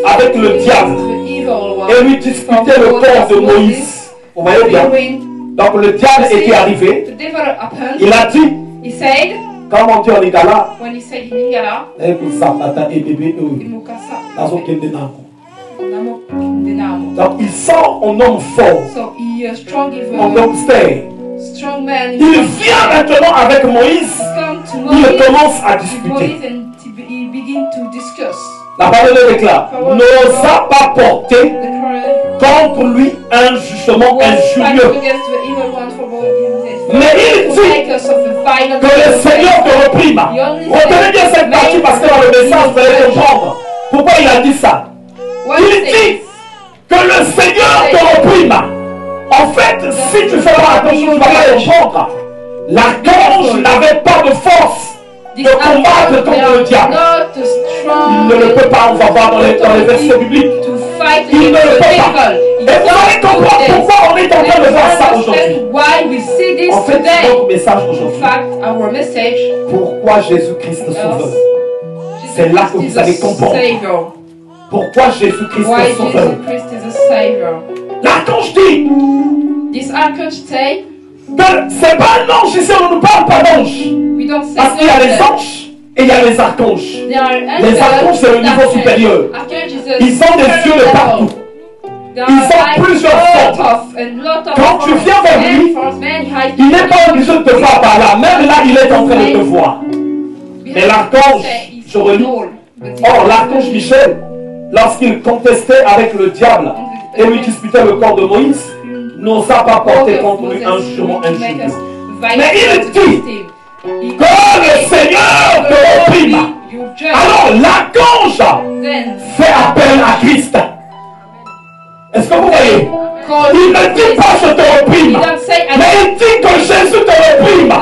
avec le diable et lui disputait le corps de Moïse. Vous voyez bien? Donc le diable était arrivé. Il a dit, comme on dit en Lingala, donc il sort en homme fort, en homme stère. Il vient maintenant avec Moïse, il commence à discuter. La parole déclare, n'osa pas porter contre lui un jugement injurieux. Mais il dit que le Seigneur te reprime. Retenez bien cette partie parce que dans le message, vous allez comprendre pourquoi il a dit ça. Il dit que le Seigneur te reprime. En fait, si tu feras attention, tu vas pas comprendre. L'archange n'avait pas de force de combattre contre le diable. Il ne le peut pas, on va voir dans les versets bibliques. Il ne le peut pas. Et vous allez comprendre pourquoi on est en train de voir ça aujourd'hui. En fait, c'est notre message aujourd'hui. Pourquoi Jésus-Christ est sauveur. C'est là que vous allez comprendre. Pourquoi Jésus-Christ est sauveur. L'archange dit que c'est pas un ange ici, on ne nous parle pas d'ange. Parce qu'il y a les anges et il y a les archanges. Les archanges, c'est le niveau supérieur. Ils ont des yeux de partout. Ils ont plusieurs formes. Quand tu viens vers lui, il n'est pas obligé de te voir par là. Même là, il est en train de te voir. Mais l'archange, je relis. Or, l'archange Michel, lorsqu'il contestait avec le diable et lui disputait le corps de Moïse, n'osa pas porter contre lui un jugement injurieux. Mais il dit que le Seigneur te reprime. Alors l'archange fait appel à Christ. Est-ce que vous voyez? Il ne dit pas je te reprime, mais il dit que Jésus te reprime.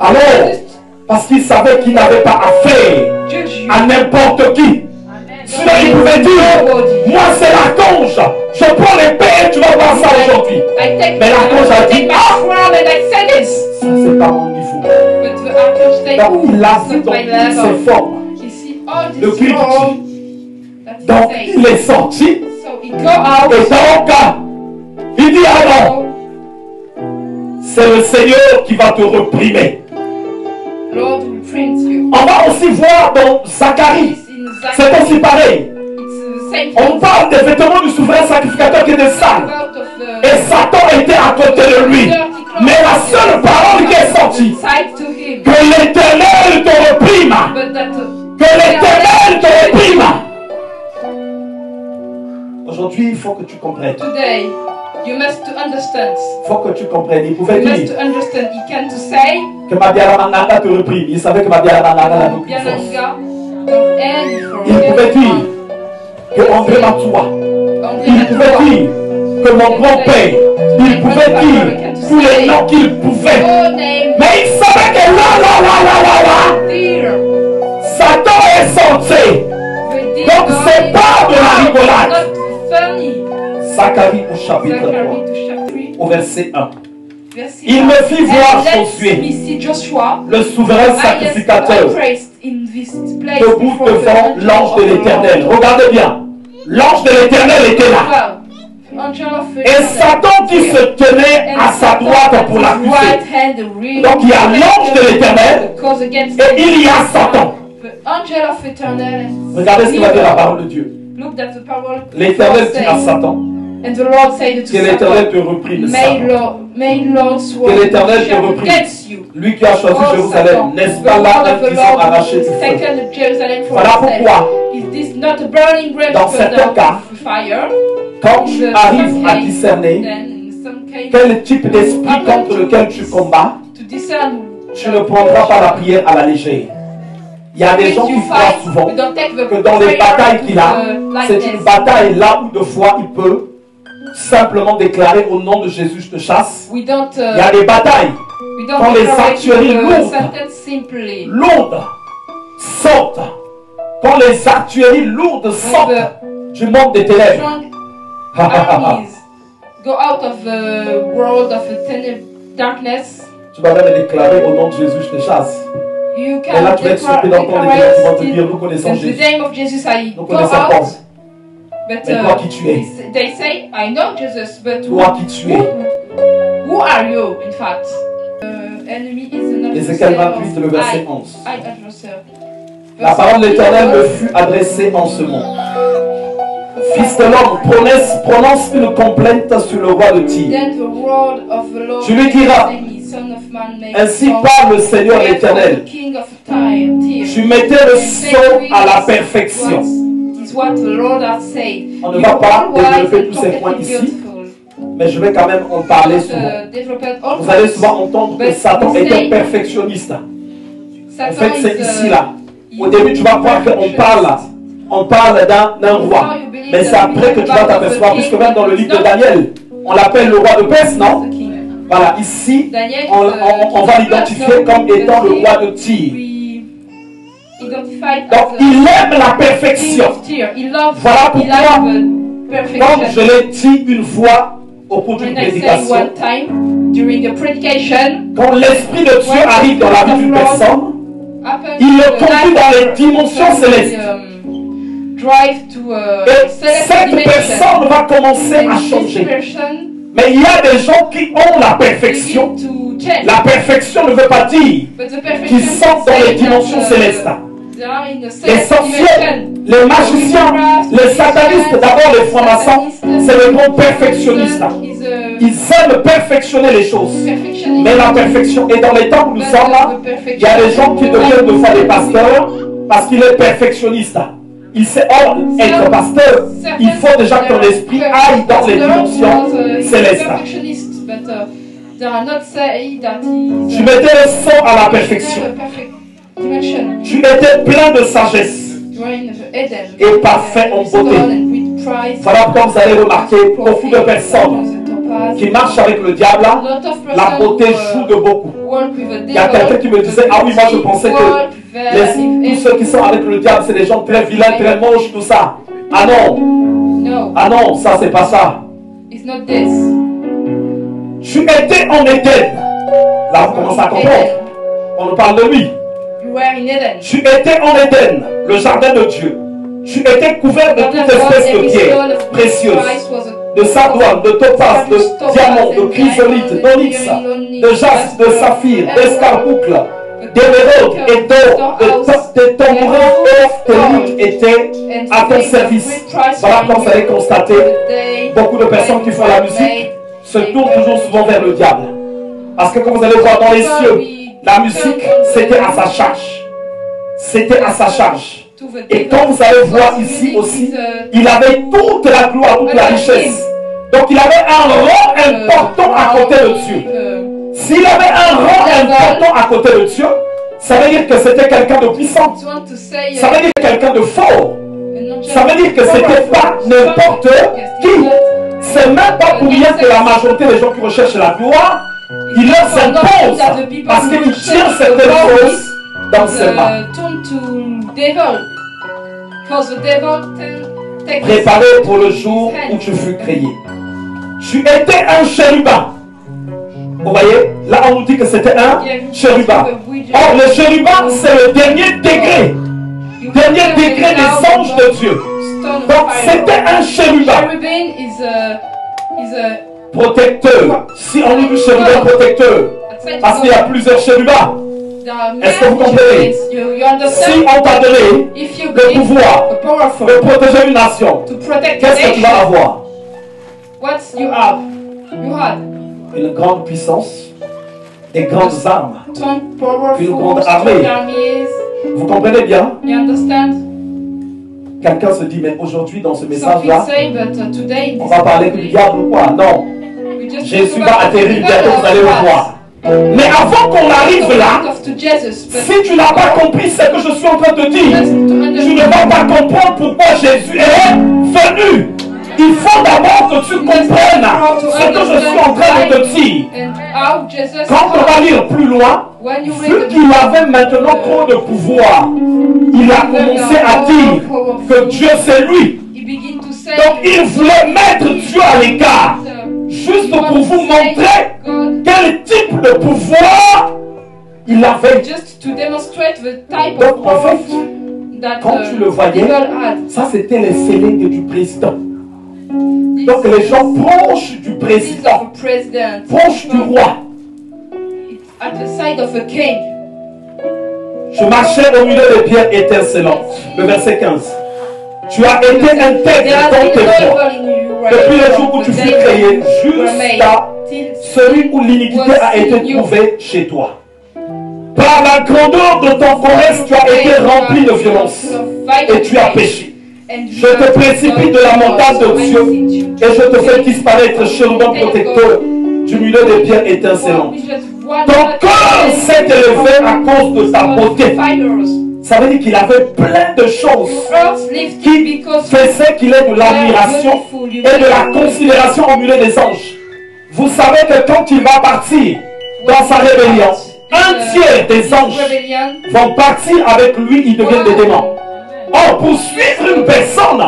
Alors, parce qu'il savait qu'il n'avait pas affaire à n'importe qui. Sinon il pouvait dire, moi c'est l'archange, je prends l'épée et tu vas voir ça aujourd'hui. Mais l'archange a dit, ah, ça c'est pas mon niveau. Donc il a vu dans toutes ses formes le cri. Donc il est sorti. Et donc il dit alors, c'est le Seigneur qui va te reprimer. On va aussi voir dans Zacharie. C'est aussi pareil. On parle des vêtements du souverain sacrificateur qui est des salles. Et Satan était à côté de lui. Mais la seule parole qui est sortie, que l'Éternel te reprime. Que l'Éternel te reprime. Aujourd'hui, il faut que tu comprennes. Il faut que tu comprennes. Il pouvait dire que Mabiara Mananga te reprime. Il savait que Mabiara Mananga l'a beaucoup de force. Il pouvait dire que André Matoua. Il pouvait dire que mon grand-père. Il pouvait dire tous les noms qu'il pouvait. Mais il savait que là, Satan est sorti. Donc c'est pas de la rigolade. Zacharie au chapitre 3, au verset 1. Il me fit voir Josué, le souverain sacrificateur, debout devant l'ange de l'Éternel. Regardez bien, l'ange de l'Éternel était là. Et Satan qui se tenait à sa droite pour l'accuser. Donc il y a l'ange de l'Éternel et il y a Satan. Regardez ce que va dire la parole de Dieu. L'Éternel dit à Satan que l'Éternel te reprime. Que l'Éternel te reprime. Lui qui a choisi Jérusalem, n'est-ce pas là qu'ils ont arraché du feu? Voilà pourquoi, dans certains cas, quand tu arrives à discerner quel type d'esprit contre lequel tu combats, tu ne prendras pas la prière à la légère. Il y a des gens qui croient souvent que dans les batailles qu'il a, c'est une bataille là où de fois il peut simplement déclarer au nom de Jésus je te chasse. Il y a des batailles quand les artilleries lourdes sortent, quand les artilleries lourdes sortent du monde des ténèbres. Tu vas même déclarer au nom de Jésus je te chasse. Et là, tu vas être surpris d'entendre les gens qui vont te dire, nous connaissons Jésus. Nous connaissons Paul. Mais toi qui tu es. They say, I know Jesus, but toi qui tu es. Who are you, in fact? Ézéchiel 28, le verset 11. La parole de l'Éternel me fut adressée en ce moment. Fils de l'homme, prononce une complainte sur le roi de Tyr. Tu lui diras, ainsi parle le Seigneur l'Éternel. Tu mettais le sceau à la perfection. On ne va pas développer tous ces points ici, mais je vais quand même en parler souvent. Vous allez souvent entendre que Satan est un perfectionniste. En fait, c'est ici là. Au début, tu vas croire qu'on parle d'un roi. Mais c'est après que tu vas t'apercevoir, puisque même dans le livre de Daniel, on l'appelle le roi de Perse, non? Voilà, ici, on va l'identifier comme étant le roi de Tyr. Donc, il aime la perfection. Voilà pourquoi, comme je l'ai dit une fois au cours d'une prédication, quand l'Esprit de Dieu arrive dans la vie d'une personne, il le conduit dans les dimensions célestes. Et cette personne va commencer à changer. Mais il y a des gens qui ont la perfection. La perfection ne veut pas dire qu'ils sont dans les dimensions célestes. Les sorciers, les magiciens, les satanistes, d'abord les francs-maçons, c'est les bons perfectionnistes. Ils aiment perfectionner les choses. Mais la perfection, et dans les temps où nous sommes là, il y a des gens qui deviennent de fois des pasteurs parce qu'il est perfectionniste. Il sait, être pasteur, il faut déjà que ton esprit aille dans les dimensions célestes. Tu mettais le son à la perfection. Tu étais plein de sagesse et parfait en beauté. Voilà pourquoi vous allez remarquer beaucoup de personnes qui marchent avec le diable, la beauté joue de beaucoup. Il y a quelqu'un qui me disait, ah oui, moi je pensais que tous ceux qui sont avec le diable, c'est des gens très vilains, très moches, tout ça. Ah non, ah non, ça c'est pas ça. Tu étais en Éden. Là, vous commencez à comprendre. On nous parle de lui. Tu étais en Éden, le jardin de Dieu. Tu étais couvert de toute espèce de pierres précieuses, de sardoine, de topaz, de diamant, de chrysolite, d'onyx, de jaspe, de saphir, d'escarboucle, d'émeraude et d'or, de tambourins et de luth étaient à ton service. Voilà comme vous allez constater, beaucoup de personnes qui font la musique se tournent toujours souvent vers le diable. Parce que comme vous allez voir dans les cieux, la musique, c'était à sa charge. C'était à sa charge. Et quand vous allez voir ici aussi, il avait toute la gloire, toute la richesse. Donc il avait un rang important à côté de Dieu. S'il avait un rang important à côté de Dieu, ça veut dire que c'était quelqu'un de puissant. Ça veut dire quelqu'un de fort. Ça veut dire que c'était pas n'importe qui. C'est même pas pour rien que la majorité des gens qui recherchent la gloire, il leur s'impose parce qu'il tient certaines choses dans ses mains. Préparé pour le jour où tu fus créé. Tu étais un chérubin. Vous voyez, là on nous dit que c'était un chérubin. Or le chérubin c'est le dernier degré. Dernier degré des anges de Dieu. Donc c'était un chérubin. Protecteur. Si on dit chérubin protecteur, parce qu'il y a plusieurs chérubins. Est-ce que vous comprenez? Si on t'a donné le pouvoir de protéger une nation, qu'est-ce que tu vas avoir? Une grande puissance, des grandes armes, une grande armée. Vous comprenez bien? Quelqu'un se dit, mais aujourd'hui dans ce message-là, on va parler du diable ou quoi? Non. Jésus va atterrir, bientôt vous allez le voir. Mais avant qu'on arrive là, si tu n'as pas compris ce que je suis en train de dire, tu ne vas pas comprendre pourquoi Jésus est venu. Il faut d'abord que tu comprennes ce que je suis en train de te dire. Quand on va lire plus loin, vu qu'il avait maintenant trop de pouvoir, il a commencé à dire que Dieu c'est lui. Donc il voulait mettre Dieu à l'écart. Juste pour vous montrer quel type de pouvoir Il l'avait. Just to demonstrate the type Donc, of en fait, that quand tu le voyais, ça c'était les scellés du président. Donc les gens proches du président, proches du roi. At the side of a king. Je marchais au milieu des pierres étincelantes. Le verset 15. Tu as été intègre dans tes voies. Depuis le jour où tu fus créé, jusqu'à celui où l'iniquité a été trouvée chez toi. Par la grandeur de ton commerce, tu as été rempli de violence et tu as péché. Je te précipite de la montagne de Dieu et je te fais disparaître, chérubin protecteur, du milieu des pierres étincelantes. Ton corps s'est élevé à cause de sa beauté. Ça veut dire qu'il avait plein de choses qui faisaient qu'il ait de l'admiration et de la considération au milieu des anges. Vous savez que quand il va partir dans sa rébellion, un tiers des anges vont partir avec lui, ils deviennent des démons. Or, pour suivre une personne,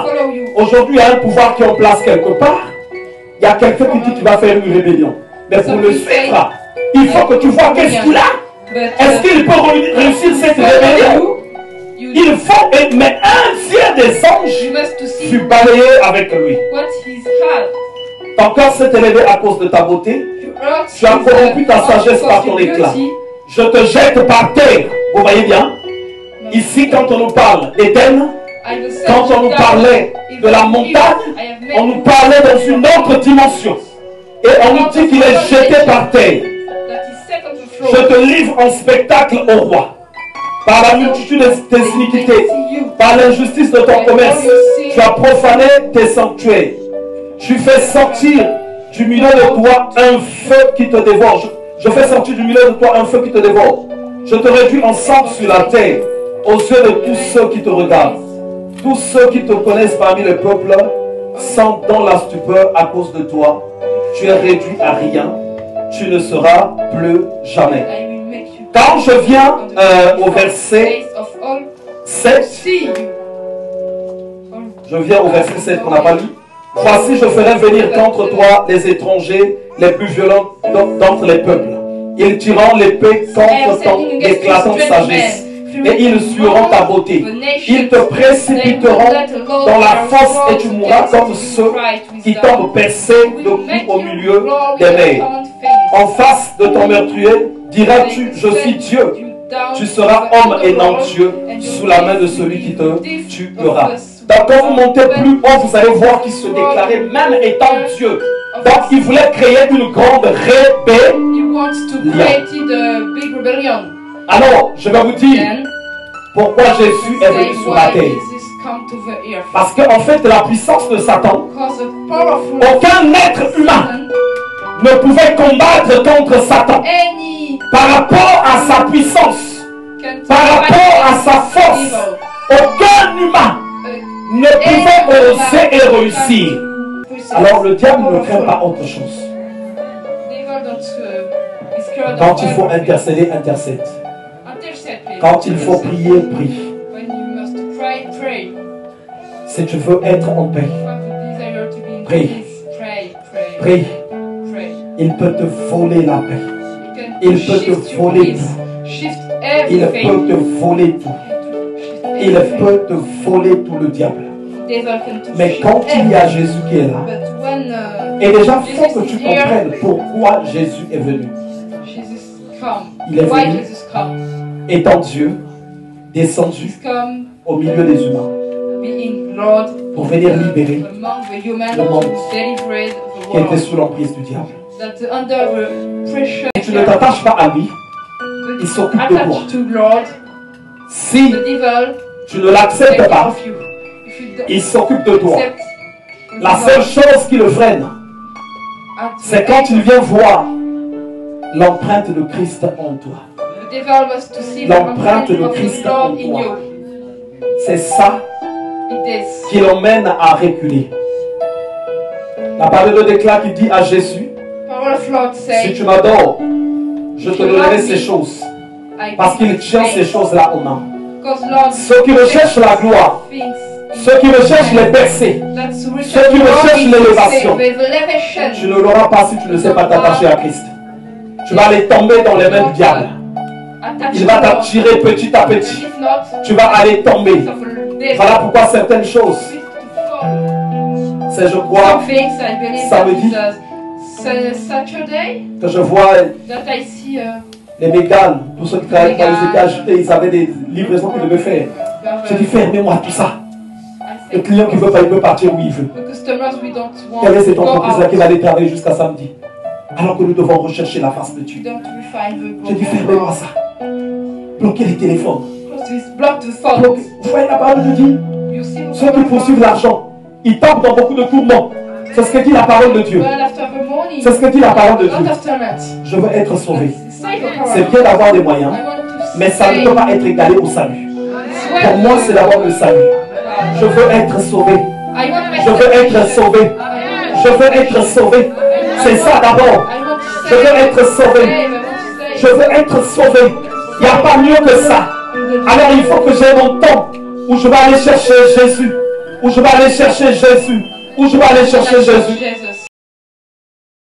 aujourd'hui il y a un pouvoir qui est en place quelque part. Il y a quelqu'un qui dit qu'il va faire une rébellion. Mais pour le suivre, il faut que tu vois qu'est-ce qu'il a. Est-ce qu'il peut réussir cette rébellion? Il faut, mais un tiers des anges fut balayé avec lui. Ton corps s'est élevé à cause de ta beauté. Tu as corrompu ta sagesse par ton éclat. Je te jette par terre. Vous voyez bien? Ici, quand on nous parle d'Éden, quand on nous parlait de la montagne, on nous parlait dans une autre dimension. Et on nous dit qu'il est jeté par terre. Je te livre en spectacle au roi. Par la multitude de tes iniquités, par l'injustice de ton commerce, tu as profané tes sanctuaires. Tu fais sortir du milieu de toi un feu qui te dévore. Je fais sortir du milieu de toi un feu qui te dévore. Je te réduis en sang sur la terre, aux yeux de tous ceux qui te regardent. Tous ceux qui te connaissent parmi les peuples sont dans la stupeur à cause de toi. Tu es réduit à rien. Tu ne seras plus jamais. Quand je viens au verset 7, je viens au verset 7 qu'on n'a pas lu. Voici, je ferai venir contre toi les étrangers les plus violents d'entre les peuples. Ils tireront l'épée contre ton éclatante sagesse et ils sueront ta beauté. Ils te précipiteront dans la fosse et tu mourras comme ceux qui tombent percés de coups au milieu des mers. En face de ton meurtrier, diras-tu, je suis Dieu. Tu seras homme et non Dieu sous la main de celui qui te tuera. Donc quand vous montez plus haut, vous allez voir qu'il se déclarait même étant Dieu. Donc il voulait créer une grande rébellion. Alors, je vais vous dire pourquoi Jésus est venu sur la terre. Parce qu'en fait, la puissance de Satan, aucun être humain ne pouvait combattre contre Satan par rapport à sa puissance, par rapport à sa force. Aucun humain ne pouvait oser et réussir. Alors le diable ne craint pas autre chose. Quand il faut intercéder, intercède. Quand il faut prier, prie. Si tu veux être en paix, prie. Prie. Il peut te voler la paix. Il peut te voler tout. Il peut te voler tout. Il peut te voler tout, le diable. Mais quand il y a Jésus qui est là, et déjà il faut que tu comprennes pourquoi Jésus est venu. Il est venu, étant Dieu, descendu au milieu des humains, pour venir libérer le monde qui était sous l'emprise du diable. Si tu ne t'attaches pas à lui, il s'occupe de toi. Si tu ne l'acceptes pas, il s'occupe de toi. La seule chose qui le freine, c'est quand il vient voir l'empreinte de Christ en toi. L'empreinte de Christ en toi. C'est ça qui l'emmène à reculer. La parole de déclare qui dit à Jésus, si tu m'adores, je te donnerai ces choses. Parce qu'il tient ces choses-là aux mains. Ceux qui recherchent la gloire, ceux qui recherchent les percées, ceux qui recherchent l'élévation, tu ne l'auras pas si tu ne sais pas t'attacher à Christ. Tu vas aller tomber dans les mains du diable. il va t'attirer petit à petit. Tu vas aller tomber. Voilà pourquoi certaines choses, c'est je crois samedi que je vois les méganes, tous ceux qui travaillent dans les étages, ils avaient des livraisons qu'ils devaient faire. Je dis fermez-moi tout ça. Le client qui veut pas, il peut partir où il veut. Il y avait cette entreprise-là qui va aller travailler jusqu'à samedi. Alors que nous devons rechercher la face de Dieu. Je dis fermez-moi ça. Bloquez les téléphones. Vous voyez la parole de Dieu? Ceux qui poursuivent l'argent, ils tombent dans beaucoup de tourments. C'est ce que dit la parole de Dieu. C'est ce que dit la parole de Dieu. Je veux être sauvé. C'est bien d'avoir des moyens, mais ça ne peut pas être égalé au salut. Pour moi, c'est d'avoir le salut. Je veux être sauvé. Je veux être sauvé. Je veux être sauvé. C'est ça d'abord. Je veux être sauvé. Je veux être sauvé. Il n'y a pas mieux que ça. Alors il faut que j'ai mon temps où je vais aller chercher Jésus. Où je vais aller chercher Jésus. Où je vais aller chercher Jésus.